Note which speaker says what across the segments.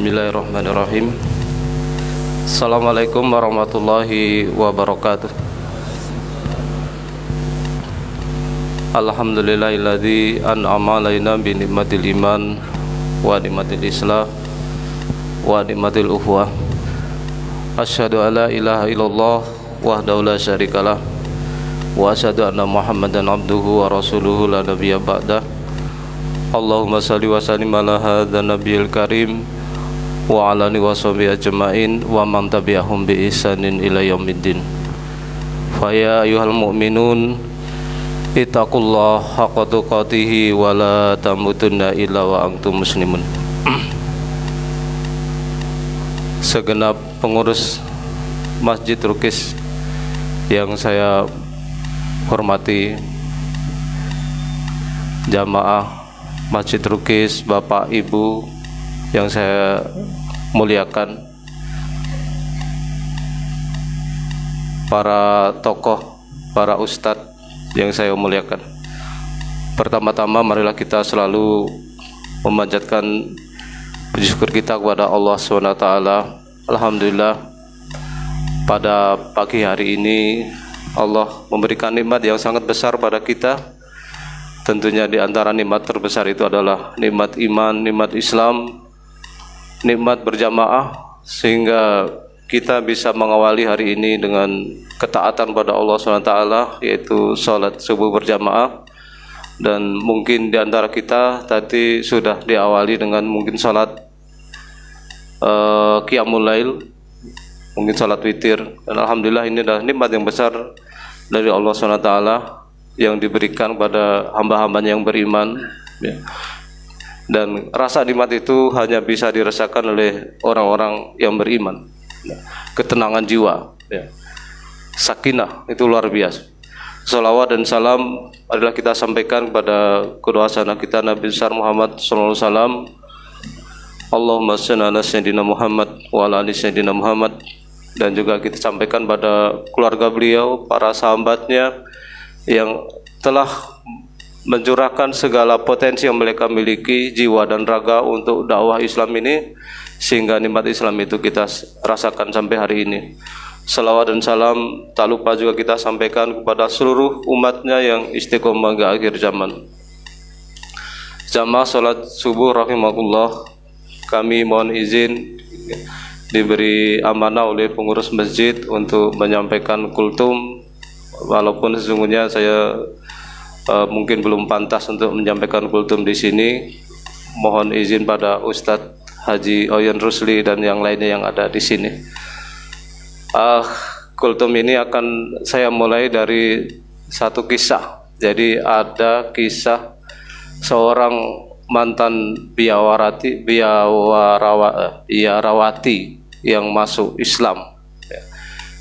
Speaker 1: Bismillahirrahmanirrahim. Assalamualaikum warahmatullahi wabarakatuh. Alhamdulillahilladzi an'ama alaina bi ni'matil iman wa ni'matil islam wa ni'matil ukhwah. Asyhadu an la ilaha illallah wahdahu la syarikalah wa asyhadu anna Muhammadan abduhu wa rasuluhu la nabiyya ba'dah. Allahumma salli wa sallim ala hadzal nabiyil karim wa ala alihi wa sahbihi ajma'in wa man tabi'ahum bi ihsanin ila yaumiddin. Fa ya ayyuhal mu'minun ittaqullaha haqqa tuqatih wa la tamutunna illa wa antum muslimun. Segenap pengurus Masjid Rukis yang saya hormati, jamaah Masjid Rukis, Bapak Ibu yang saya muliakan, para tokoh, para ustadz yang saya muliakan. Pertama-tama marilah kita selalu memanjatkan puji syukur kita kepada Allah SWT. Alhamdulillah, pada pagi hari ini Allah memberikan nikmat yang sangat besar pada kita. Tentunya di antara nikmat terbesar itu adalah nikmat iman, nikmat Islam, nikmat berjamaah, sehingga kita bisa mengawali hari ini dengan ketaatan pada Allah SWT, yaitu sholat subuh berjamaah. Dan mungkin di antara kita tadi sudah diawali dengan mungkin sholat qiyamul lail, mungkin sholat witir. Dan alhamdulillah ini adalah nikmat yang besar dari Allah SWT yang diberikan pada hamba-hambanya yang beriman, ya. Dan rasa nikmat itu hanya bisa dirasakan oleh orang-orang yang beriman, ya. Ketenangan jiwa, ya. Sakinah itu luar biasa. Salawat dan salam adalah kita sampaikan kepada kedua hasanah kita Nabi besar Muhammad SAW. Allahumma shalli ala sayyidina Muhammad wa ala ali sayyidina Muhammad. Dan juga kita sampaikan pada keluarga beliau, para sahabatnya yang telah mencurahkan segala potensi yang mereka miliki, jiwa dan raga untuk dakwah Islam ini, sehingga nikmat Islam itu kita rasakan sampai hari ini. Salawat dan salam tak lupa juga kita sampaikan kepada seluruh umatnya yang istiqomah hingga akhir zaman. Jamaah salat subuh rahimakumullah, kami mohon izin diberi amanah oleh pengurus masjid untuk menyampaikan kultum, walaupun sesungguhnya saya mungkin belum pantas untuk menyampaikan kultum di sini. Mohon izin pada Ustadz Haji Oyen Rusli dan yang lainnya yang ada di sini. Kultum ini akan saya mulai dari satu kisah. Jadi ada kisah seorang mantan biarawati yang masuk Islam.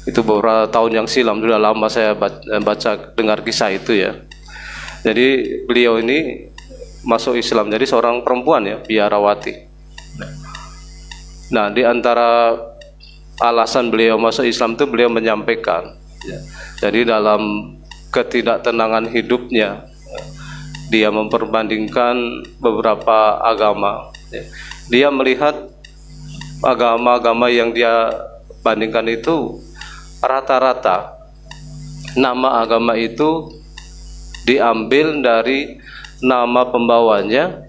Speaker 1: Itu beberapa tahun yang silam, sudah lama saya baca dengar kisah itu, ya. Jadi beliau ini masuk Islam, jadi seorang perempuan, ya, biarawati. Nah, di antara alasan beliau masuk Islam itu beliau menyampaikan, ya, jadi dalam ketidaktenangan hidupnya dia memperbandingkan beberapa agama, ya. Dia melihat agama-agama yang dia bandingkan itu rata-rata nama agama itu diambil dari nama pembawanya,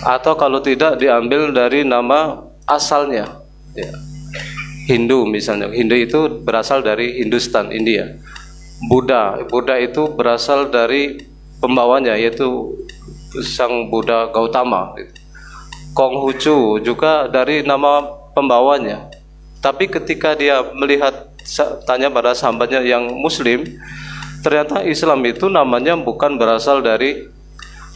Speaker 1: atau kalau tidak diambil dari nama asalnya, ya. Hindu misalnya, Hindu itu berasal dari Hindustan, India. Buddha itu berasal dari pembawanya, yaitu Sang Buddha Gautama. Konghucu juga dari nama pembawanya. Tapi ketika dia melihat, tanya pada sahabatnya yang Muslim, ternyata Islam itu namanya bukan berasal dari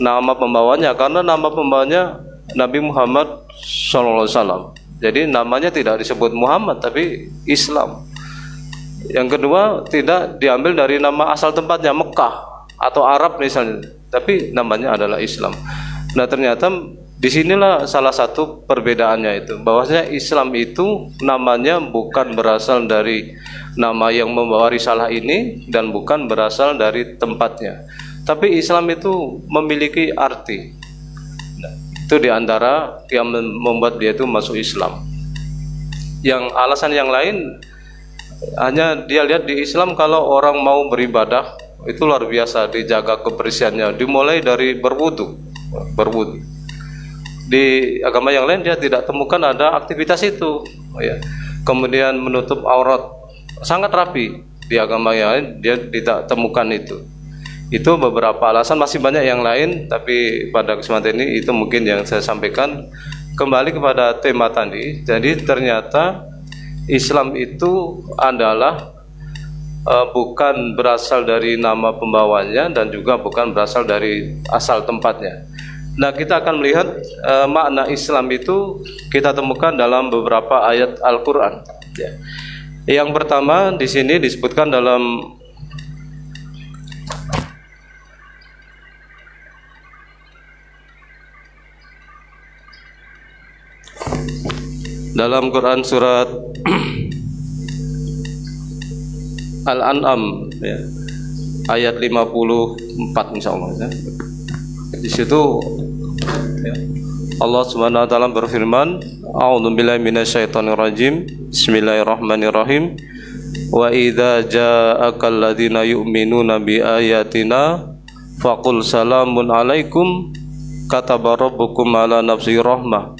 Speaker 1: nama pembawanya, karena nama pembawanya Nabi Muhammad SAW. Jadi namanya tidak disebut Muhammad tapi Islam. Yang kedua, tidak diambil dari nama asal tempatnya Mekah atau Arab misalnya, tapi namanya adalah Islam. Nah, ternyata disinilah salah satu perbedaannya itu, bahwasanya Islam itu namanya bukan berasal dari nama yang membawa risalah ini dan bukan berasal dari tempatnya, tapi Islam itu memiliki arti. Itu diantara yang membuat dia itu masuk Islam. Yang alasan yang lain hanya dia lihat di Islam kalau orang mau beribadah itu luar biasa, dijaga kebersihannya, dimulai dari berwudu. Di agama yang lain dia tidak temukan ada aktivitas itu, ya. Kemudian menutup aurat sangat rapi, di agama yang lain dia tidak temukan itu. Itu beberapa alasan, masih banyak yang lain, tapi pada kesempatan ini itu mungkin yang saya sampaikan. Kembali kepada tema tadi, jadi ternyata Islam itu adalah bukan berasal dari nama pembawanya dan juga bukan berasal dari asal tempatnya. Nah, kita akan melihat makna Islam itu kita temukan dalam beberapa ayat Al-Quran. Ya. Yang pertama di sini disebutkan dalam Quran surat Al-An'am, ya, ayat 54 insyaallah, ya. Di situ, ya, Allah Subhanahu wa taala berfirman, A'udzubillahi minasyaitonirrajim. Bismillahirrahmanirrahim. Wa idza ja'akal ladzina yu'minuna bi ayatina faqul salamun alaikum kataba rabbukum ala nafsi rahmah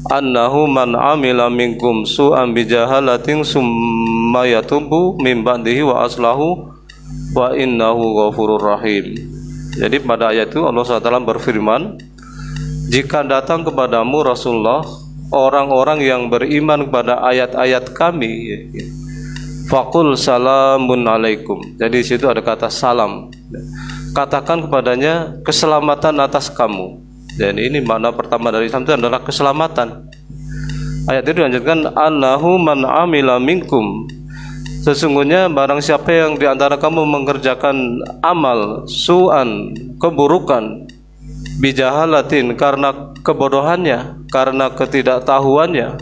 Speaker 1: annahu man amila minkum su'an bijahalatin summa yatubu min ba'dihi wa aslahu wa innahu ghafurur rahim. Jadi pada ayat itu Allah SWT berfirman, jika datang kepadamu Rasulullah orang-orang yang beriman kepada ayat-ayat kami, faqul salamun alaikum. Jadi di situ ada kata salam, katakan kepadanya keselamatan atas kamu. Dan ini makna pertama dari Islam itu adalah keselamatan. Ayat itu dilanjutkan, annahu man amila minkum. Sesungguhnya barang siapa yang diantara kamu mengerjakan amal su'an, keburukan, bijahalatin, karena kebodohannya, karena ketidaktahuannya,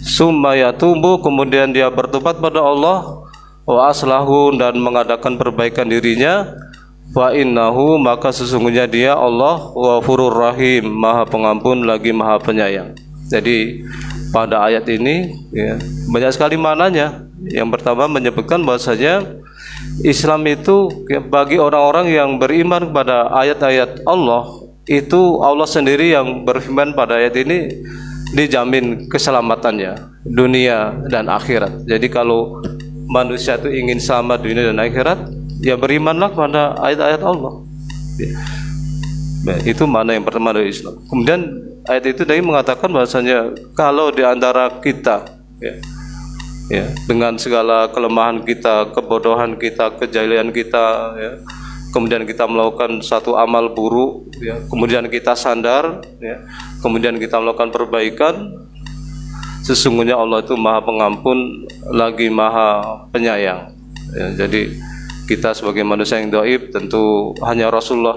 Speaker 1: summa yatubu, kemudian dia bertobat pada Allah, wa aslahu, dan mengadakan perbaikan dirinya, wa innahu, maka sesungguhnya dia Allah ghafurur rahim, maha pengampun lagi maha penyayang. Jadi pada ayat ini, ya, banyak sekali maknanya. Yang pertama menyebutkan bahwasanya Islam itu bagi orang-orang yang beriman kepada ayat-ayat Allah, itu Allah sendiri yang berfirman pada ayat ini dijamin keselamatannya dunia dan akhirat. Jadi kalau manusia itu ingin selamat dunia dan akhirat, ya berimanlah kepada ayat-ayat Allah. Itu mana yang pertama dari Islam. Kemudian ayat itu dari mengatakan bahwasanya kalau di antara kita, ya, dengan segala kelemahan kita, kebodohan kita, kejahilan kita, ya, kemudian kita melakukan satu amal buruk, ya, kemudian kita sadar, ya, kemudian kita melakukan perbaikan, sesungguhnya Allah itu maha pengampun lagi maha penyayang, ya. Jadi kita sebagai manusia yang dhaif, tentu hanya Rasulullah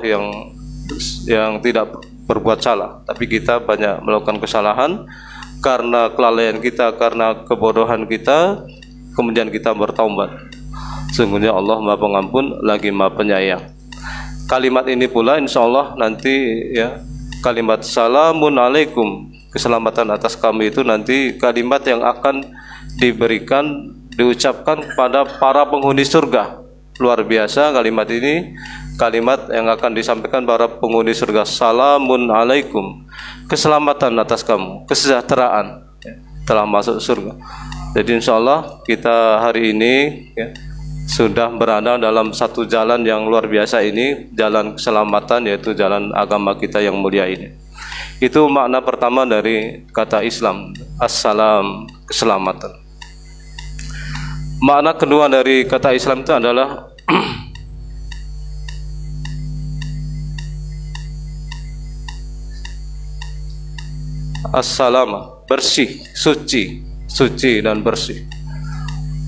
Speaker 1: yang tidak berbuat salah, tapi kita banyak melakukan kesalahan karena kelalaian kita, karena kebodohan kita, kemudian kita bertaubat. Sesungguhnya Allah maha pengampun lagi maha penyayang. Kalimat ini pula insya Allah nanti, ya, kalimat salamun alaikum, keselamatan atas kami, itu nanti kalimat yang akan diberikan, diucapkan kepada para penghuni surga. Luar biasa kalimat ini, kalimat yang akan disampaikan para penghuni surga. Salamun alaikum, keselamatan atas kamu, kesejahteraan, ya, telah masuk surga. Jadi insya Allah kita hari ini, ya, sudah berada dalam satu jalan yang luar biasa ini, jalan keselamatan, yaitu jalan agama kita yang mulia ini. Itu makna pertama dari kata Islam, assalam, keselamatan. Makna kedua dari kata Islam itu adalah as-salama, bersih, suci dan bersih.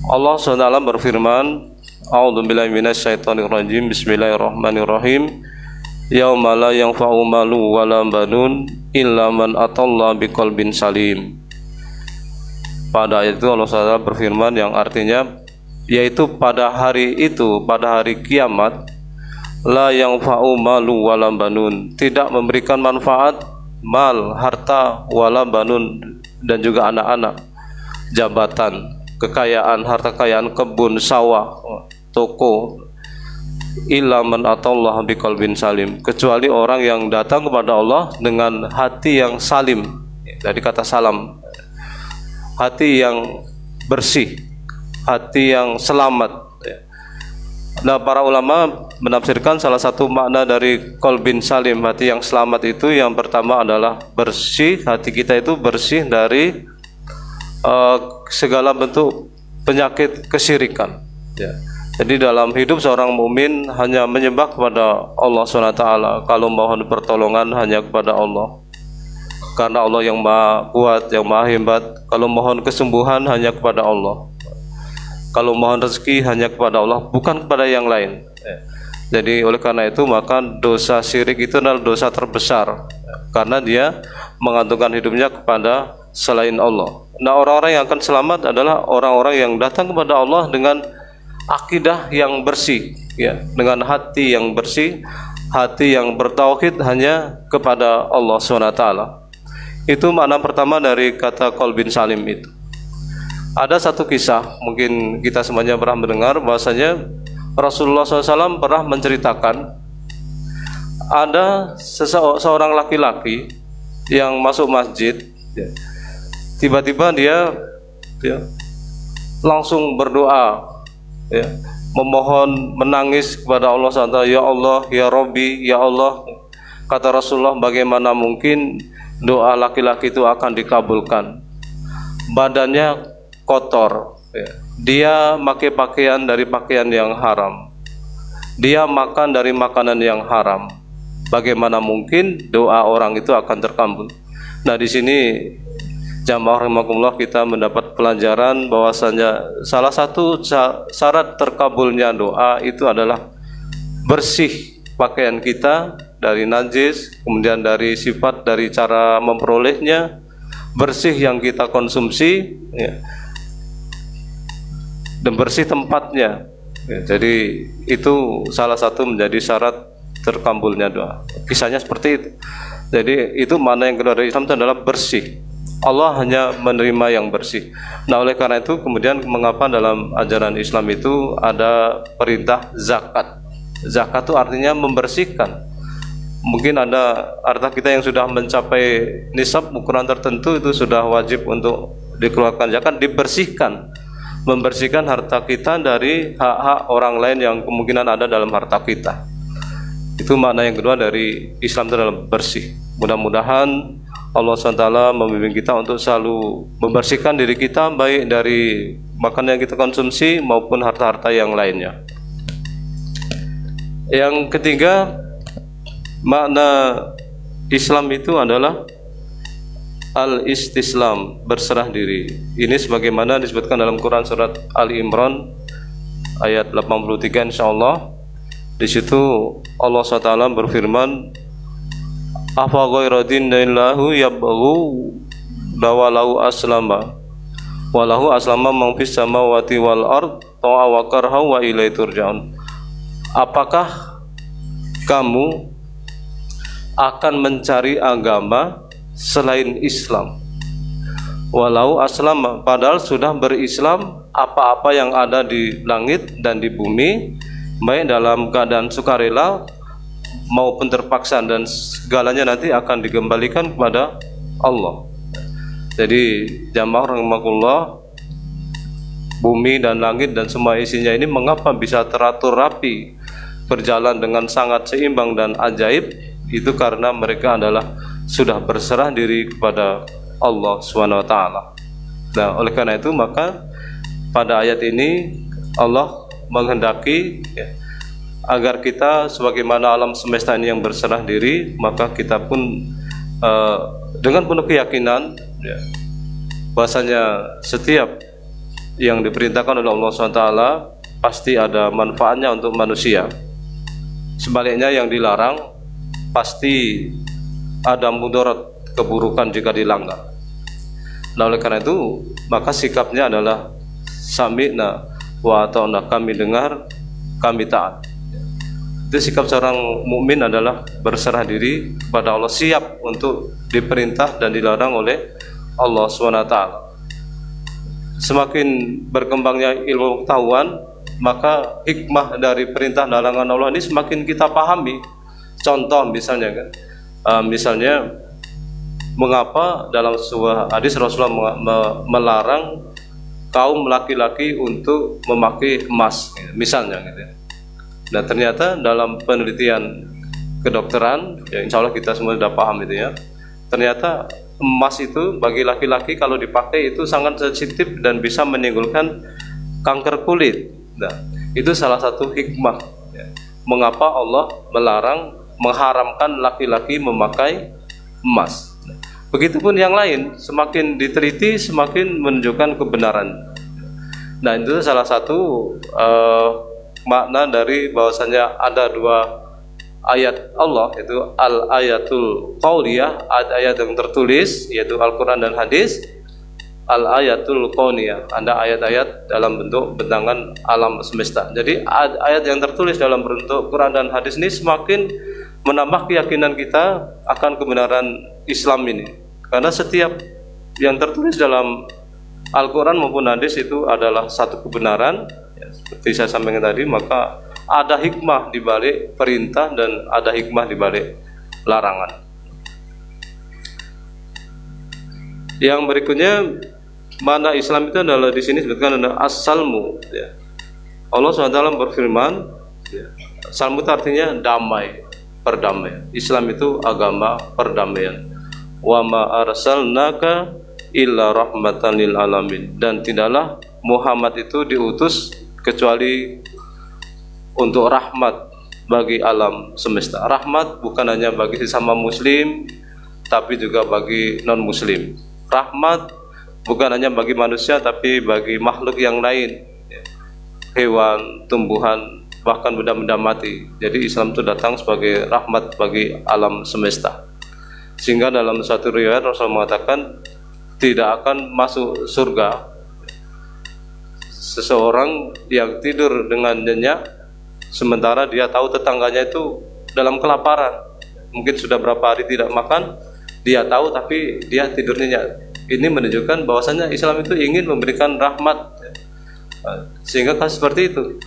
Speaker 1: Allah SWT berfirman, A'udzubillahi minasyaitonirrajim. Bismillahirrahmanirrahim. Yauma la yanfa'u malu wala banun illa man atallaha biqalbin salim. Pada ayat itu Allah SWT berfirman yang artinya, yaitu pada hari itu, pada hari kiamat, la yanfa'u malu wala banun, tidak memberikan manfaat mal, harta, wala banun, dan juga anak-anak, jabatan, kekayaan, harta kekayaan, kebun, sawah, toko, illa man atallaha biqalbin salim, kecuali orang yang datang kepada Allah dengan hati yang salim, dari kata salam, hati yang bersih, hati yang selamat. Nah, para ulama menafsirkan salah satu makna dari qalbin salim, hati yang selamat itu, yang pertama adalah bersih, hati kita itu bersih dari segala bentuk penyakit kesyirikan, ya. Jadi dalam hidup seorang mukmin hanya menyembah kepada Allah SWT, kalau mohon pertolongan hanya kepada Allah, karena Allah yang maha kuat, yang maha hebat. Kalau mohon kesembuhan hanya kepada Allah, kalau mohon rezeki hanya kepada Allah, bukan kepada yang lain. Jadi oleh karena itu maka dosa syirik itu adalah dosa terbesar, karena dia menggantungkan hidupnya kepada selain Allah. Nah, orang-orang yang akan selamat adalah orang-orang yang datang kepada Allah dengan akidah yang bersih, ya, dengan hati yang bersih, hati yang bertauhid hanya kepada Allah SWT. Itu makna pertama dari kata qalbin salim itu. Ada satu kisah, mungkin kita semuanya pernah mendengar, bahwasanya Rasulullah SAW pernah menceritakan ada seorang laki-laki yang masuk masjid, ya. Tiba-tiba dia langsung berdoa, ya, memohon, menangis kepada Allah SWT. Ya Allah, ya Rabbi, ya Allah. Kata Rasulullah, bagaimana mungkin doa laki-laki itu akan dikabulkan? Badannya kotor, ya. Dia pakai pakaian dari pakaian yang haram, dia makan dari makanan yang haram. Bagaimana mungkin doa orang itu akan terkabul? Nah, di sini jamaah rahimakumullah, kita mendapat pelajaran bahwasanya salah satu syarat terkabulnya doa itu adalah bersih pakaian kita dari najis, kemudian dari sifat, dari cara memperolehnya, bersih yang kita konsumsi, ya, dan bersih tempatnya, ya. Jadi itu salah satu menjadi syarat terkabulnya doa. Kisahnya seperti itu. Jadi itu makna yang kedua dari Islam itu adalah bersih. Allah hanya menerima yang bersih. Nah, oleh karena itu kemudian mengapa dalam ajaran Islam itu ada perintah zakat? Zakat itu artinya membersihkan. Mungkin ada harta kita yang sudah mencapai nisab ukuran tertentu, itu sudah wajib untuk dikeluarkan zakat, dibersihkan. Membersihkan harta kita dari hak-hak orang lain yang kemungkinan ada dalam harta kita. Itu makna yang kedua dari Islam itu adalah bersih. Mudah-mudahan Allah SWT membimbing kita untuk selalu membersihkan diri kita, baik dari makanan yang kita konsumsi maupun harta-harta yang lainnya. Yang ketiga, makna Islam itu adalah al-istislam, berserah diri. Ini sebagaimana disebutkan dalam Quran surat Ali Imran ayat 83, insyaallah. Di situ Allah SWT berfirman, afa ghayra dinillahu yabghu lawalahu aslama walahu aslama man fis samawati wal ard ta'a wa karha wa ilaihi turja'un. Apakah kamu akan mencari agama selain Islam? Walau aslama, padahal sudah berislam apa-apa yang ada di langit dan di bumi, baik dalam keadaan sukarela maupun terpaksa, dan segalanya nanti akan dikembalikan kepada Allah. Jadi jamaah rahimakumullah, bumi dan langit dan semua isinya ini mengapa bisa teratur rapi, berjalan dengan sangat seimbang dan ajaib? Itu karena mereka adalah sudah berserah diri kepada Allah SWT. Nah, oleh karena itu maka pada ayat ini Allah menghendaki, ya, agar kita sebagaimana alam semesta ini yang berserah diri, maka kita pun dengan penuh keyakinan, ya, bahwasanya setiap yang diperintahkan oleh Allah SWT pasti ada manfaatnya untuk manusia. Sebaliknya yang dilarang pasti ada mudarat, keburukan jika dilanggar. Nah, oleh karena itu maka sikapnya adalah sami'na wa ata'na, kami dengar, kami taat. Itu sikap seorang mukmin adalah berserah diri kepada Allah, siap untuk diperintah dan dilarang oleh Allah SWT. Semakin berkembangnya ilmu pengetahuan, maka hikmah dari perintah dan larangan Allah ini semakin kita pahami. Contoh misalnya kan, misalnya mengapa dalam sebuah hadis Rasulullah melarang kaum laki-laki untuk memakai emas, misalnya gitu ya. Nah ternyata dalam penelitian kedokteran, ya insya Allah kita semua sudah paham itu ya, ternyata emas itu bagi laki-laki kalau dipakai itu sangat sensitif dan bisa menimbulkan kanker kulit. Nah itu salah satu hikmah ya, mengapa Allah mengharamkan laki-laki memakai emas. Begitupun yang lain, semakin diteliti semakin menunjukkan kebenaran. Nah itu salah satu makna dari bahwasanya ada dua ayat Allah, yaitu al-ayatul qauliyah, ayat yang tertulis yaitu Al-Quran dan hadis, al-ayatul qauniyah, ada ayat-ayat dalam bentuk bentangan alam semesta. Jadi ayat yang tertulis dalam bentuk Quran dan hadis ini semakin menambah keyakinan kita akan kebenaran Islam ini, karena setiap yang tertulis dalam Al-Quran maupun hadis itu adalah satu kebenaran. Seperti saya sampaikan tadi, maka ada hikmah di balik perintah dan ada hikmah di balik larangan. Yang berikutnya, mana Islam itu adalah di sini disebutkan adalah as-salmu. Ya. Allah SWT berfirman, ya, salmu itu artinya damai, perdamaian. Islam itu agama perdamaian. Wa ma arsalnaka illa rahmatan lil alamin. Dan tidaklah Muhammad itu diutus kecuali untuk rahmat bagi alam semesta. Rahmat bukan hanya bagi sesama muslim, tapi juga bagi non muslim. Rahmat bukan hanya bagi manusia, tapi bagi makhluk yang lain, hewan, tumbuhan, bahkan benda-benda mati. Jadi Islam itu datang sebagai rahmat bagi alam semesta. Sehingga dalam satu riwayat Rasul mengatakan tidak akan masuk surga seseorang yang tidur dengan nyenyak sementara dia tahu tetangganya itu dalam kelaparan, mungkin sudah berapa hari tidak makan, dia tahu tapi dia tidur nyenyak. Ini menunjukkan bahwasanya Islam itu ingin memberikan rahmat, sehingga kan seperti itu,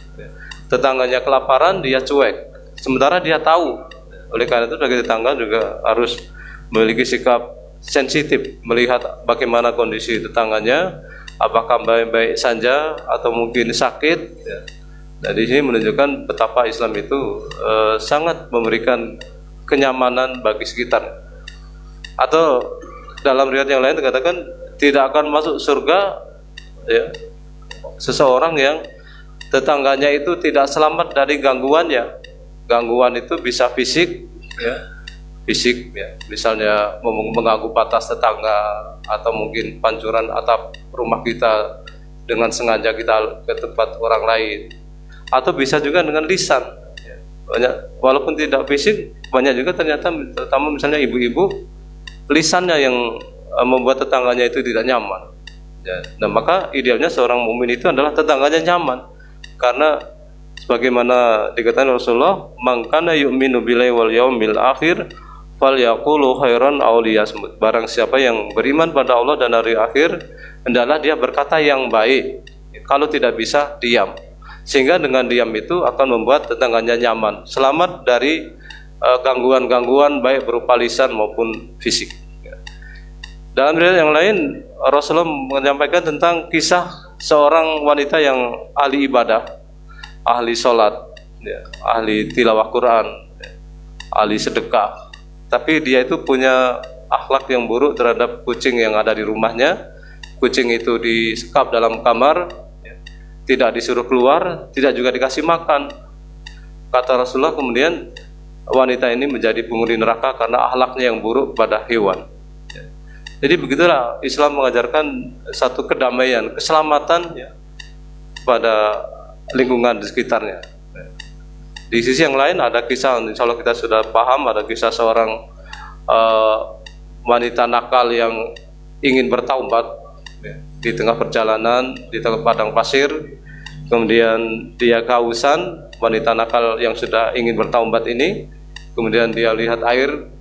Speaker 1: tetangganya kelaparan dia cuek sementara dia tahu. Oleh karena itu sebagai tetangga juga harus memiliki sikap sensitif, melihat bagaimana kondisi tetangganya, apakah baik-baik saja atau mungkin sakit. Nah di sini menunjukkan betapa Islam itu sangat memberikan kenyamanan bagi sekitar. Atau dalam riwayat yang lain dikatakan tidak akan masuk surga ya, seseorang yang tetangganya itu tidak selamat dari gangguannya. Gangguan itu bisa fisik, ya, fisik, ya, misalnya mengganggu batas tetangga atau mungkin pancuran atap rumah kita dengan sengaja kita ke tempat orang lain, atau bisa juga dengan lisan. Banyak, walaupun tidak fisik, banyak juga ternyata, terutama misalnya ibu-ibu, lisannya yang membuat tetangganya itu tidak nyaman. Ya, nah maka idealnya seorang mukmin itu adalah tetangganya nyaman, karena sebagaimana dikatakan Rasulullah, "Man kana yu'minu billahi wal yaumil akhir falyaqulu khairan aw liyasmut." Barang siapa yang beriman pada Allah dan hari akhir, hendaklah dia berkata yang baik. Kalau tidak bisa, diam. Sehingga dengan diam itu akan membuat tetangganya nyaman, selamat dari gangguan-gangguan baik berupa lisan maupun fisik. Dalam riwayat yang lain, Rasulullah menyampaikan tentang kisah seorang wanita yang ahli ibadah, ahli sholat, ya, ahli tilawah Quran, ya, ahli sedekah, tapi dia itu punya akhlak yang buruk terhadap kucing yang ada di rumahnya. Kucing itu disekap dalam kamar, ya, tidak disuruh keluar, tidak juga dikasih makan. Kata Rasulullah, kemudian wanita ini menjadi penghuni neraka karena akhlaknya yang buruk pada hewan. Jadi begitulah Islam mengajarkan satu kedamaian, keselamatan, ya, pada lingkungan di sekitarnya. Di sisi yang lain ada kisah, insya Allah kita sudah paham, ada kisah seorang wanita nakal yang ingin bertaubat, ya, di tengah perjalanan di tengah padang pasir, kemudian dia kehausan, wanita nakal yang sudah ingin bertaubat ini, kemudian dia lihat air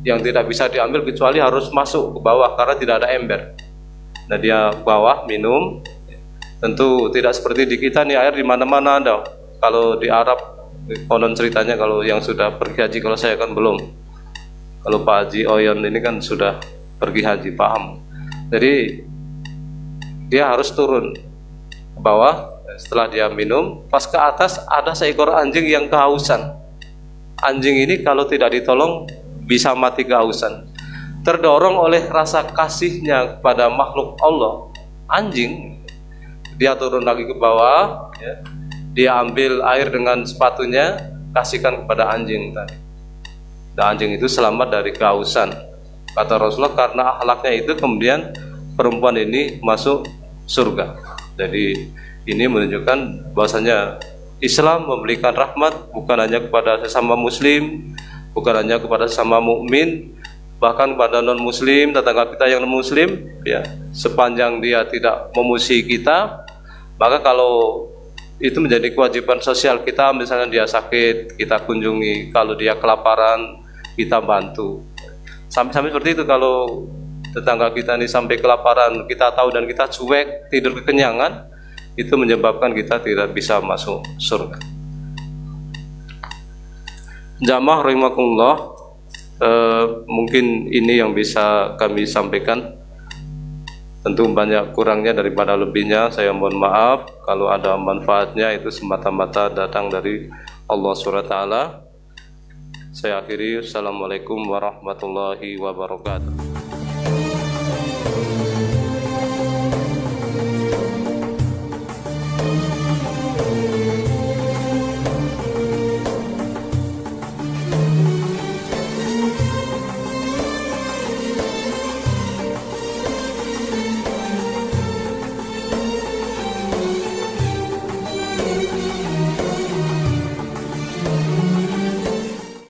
Speaker 1: yang tidak bisa diambil kecuali harus masuk ke bawah karena tidak ada ember. Nah dia bawah minum. Tentu tidak seperti di kita nih, air di mana-mana ada. Kalau di Arab konon ceritanya, kalau yang sudah pergi haji, kalau saya kan belum. Kalau Pak Haji Oyon ini kan sudah pergi haji, paham. Jadi dia harus turun ke bawah. Setelah dia minum, pas ke atas ada seekor anjing yang kehausan. Anjing ini kalau tidak ditolong bisa mati kehausan. Terdorong oleh rasa kasihnya kepada makhluk Allah, anjing, dia turun lagi ke bawah, ya. Dia ambil air dengan sepatunya, kasihkan kepada anjing tadi. Dan anjing itu selamat dari kehausan. Kata Rasulullah, karena akhlaknya itu kemudian perempuan ini masuk surga. Jadi ini menunjukkan bahwasanya Islam memberikan rahmat bukan hanya kepada sesama muslim, bukan hanya kepada sesama mukmin, bahkan kepada non muslim, tetangga kita yang non muslim, ya, sepanjang dia tidak memusuhi kita. Maka kalau itu menjadi kewajiban sosial kita, misalnya dia sakit, kita kunjungi, kalau dia kelaparan, kita bantu. Sampai seperti itu, kalau tetangga kita ini sampai kelaparan, kita tahu dan kita cuek, tidur kekenyangan, itu menyebabkan kita tidak bisa masuk surga. Jamaah rahimakumullah, mungkin ini yang bisa kami sampaikan. Tentu banyak kurangnya daripada lebihnya, saya mohon maaf. Kalau ada manfaatnya itu semata-mata datang dari Allah SWT. Saya akhiri, Assalamualaikum warahmatullahi wabarakatuh.